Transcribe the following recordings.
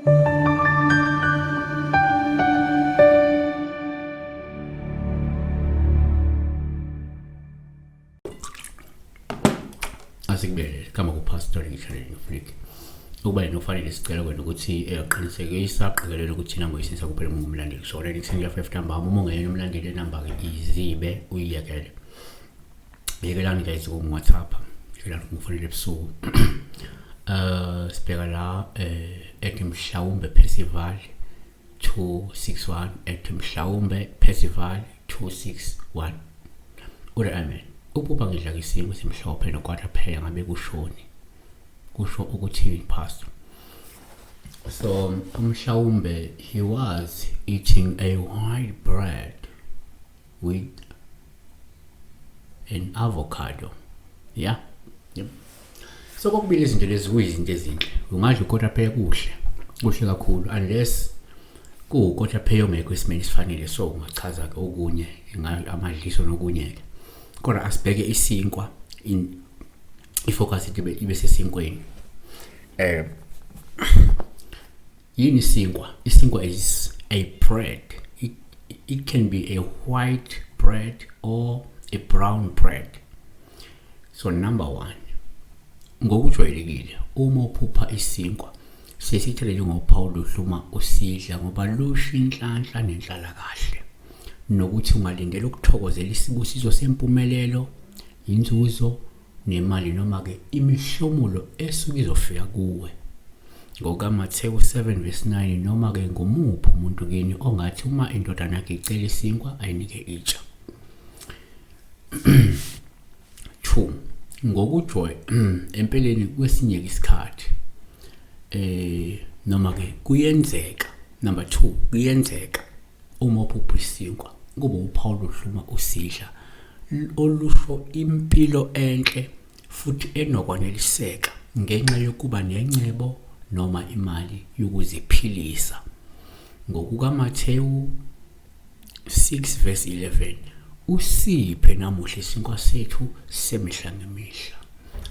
Asikubele kama kupastoring challenge flick ukuba nofanele sicela kwena ukuthi aqinisekisa aqikelela ukuthi inamba yisisa kuphela ngumlandeli so already kusenga 5 number uma ungena umlandeli inamba ke izibe uyiyekele bekelani guys ku WhatsApp ngiyalela ukufanele ebusuku sibheka la ethi mhlawumbe Percival 261 ethi mhlawumbe Percival 261 ura amen ukuba ngidla isinto simhlophe nokwatha phela ngabe kushoni kusho ukuthi pastor so mhlawumbe he was eating a white bread with an avocado yeah yep. So kokubili izinto lezi kuyizinto ezinhle ungadla ukwatha phela kuhle kakhulu unless kuwukwatha phela ongekho esimeni sifanele so ungachaza ke okunye amadliso nokunye ke kodwa asibheke isinkwa ifocus ibe sesinkweni yini isinkwa is a bread it can be a white bread or a brown bread so number 1 ngokujwayelekile uma uphupha isinkwa sesithelele ngophawu lohluma usidla ngoba lusho inhlanhla nenhlala kahle nokuthi ungalindela ukuthokozela isibusiso sempumelelo inzuzo nemali noma ke imihlomulo esuke izofika kuwe ngokaMathewu 7:9 noma ke ngomuphi umuntu kini ongathi uma indodana yakhe icela isinkwa ayinike itsha 2 ngokujoy empeleni kwesinye isikhathi noma ke kuyenzeka number 2 kuyenzeka uma uphupha isinkwa kube uphawu lohluma usidla olusho impilo enhle futhi enokwaneliseka ngenxa yokuba nencebo noma imali yokuziphilisa ngokukaMathewu 6:11 usiphe namuhla isinkwa sethu semihla ngemihla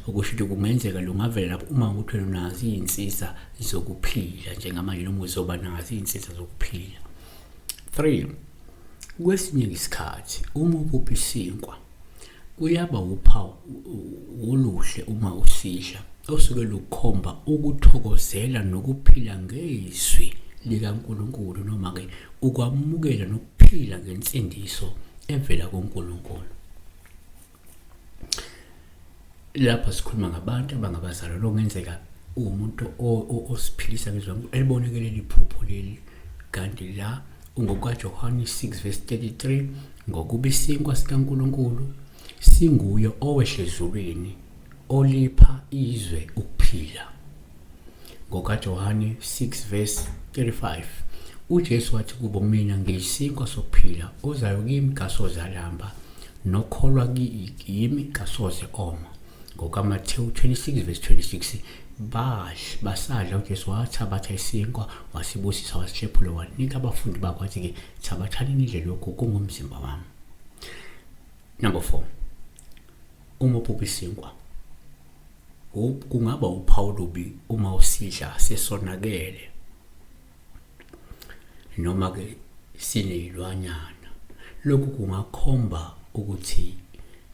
okusho ukuthi kungenzeka lungavela uma ukuthi unazi izinsiza zokuphila njengamanje noma uzoba nazi izinsiza zokuphila 3 kwesinye isikhathi uma uphupha isinkwa kuyaba uphawu oluhle uma usidla osuke lukhomba ukuthokozela nokuphila ngezwi likaNkulunkulu noma ke ukwamukela nokuphila ngensindiso evela kuNkulunkulu lapha sikhuluma ngabantu abangabazalwa lokungenzeka umuntu osiphilisa ngezwi elibonekele liphupho leli kanti la ngokaJohane 6:33 ngokuba isinkwa sikaNkulunkulu singuye owehle ezulwini olipha izwe ukuphila ngokaJohane 6:35 uJesu wathi kubo mina ngiyisinkwa sokuphila ozayo kimi kasozalamba nokholwa kimi kasoze oma ngokaMathewu 26:26 basadla uJesu wathabatha isinkwa wasibusisa wasihlephula wanika abafundi bakhe wathi ke thabathani nidle lokho kungumzimba wami number 4 uma uphupha isinkwa kungaba uphawu lubi uma usidla sesonakele noma ke sinezilwanyana lokhu kungakhomba ukuthi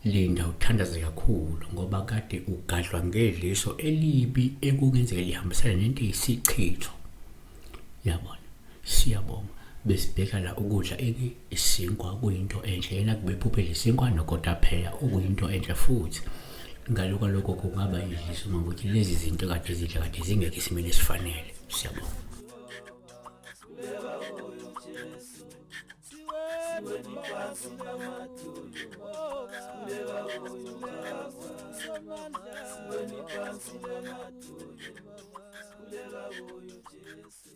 linda uthandaze kakhulu ngoba kade ugadlwa ngedliso elibi ekungenzeka lihambisana nento eyisichitho yabona siyabonga besibheka la ukudla isinkwa kuyinto enhle yena kubephuphe isinkwa nokodwa phela okuyinto enhle futhi ngalokho kungaba idliso uma ukuthi lezi zinto kade zidla kade zingeke isimeni esifanele siyabonga Siweni phansi lamatulu, kulela uyo Jesu.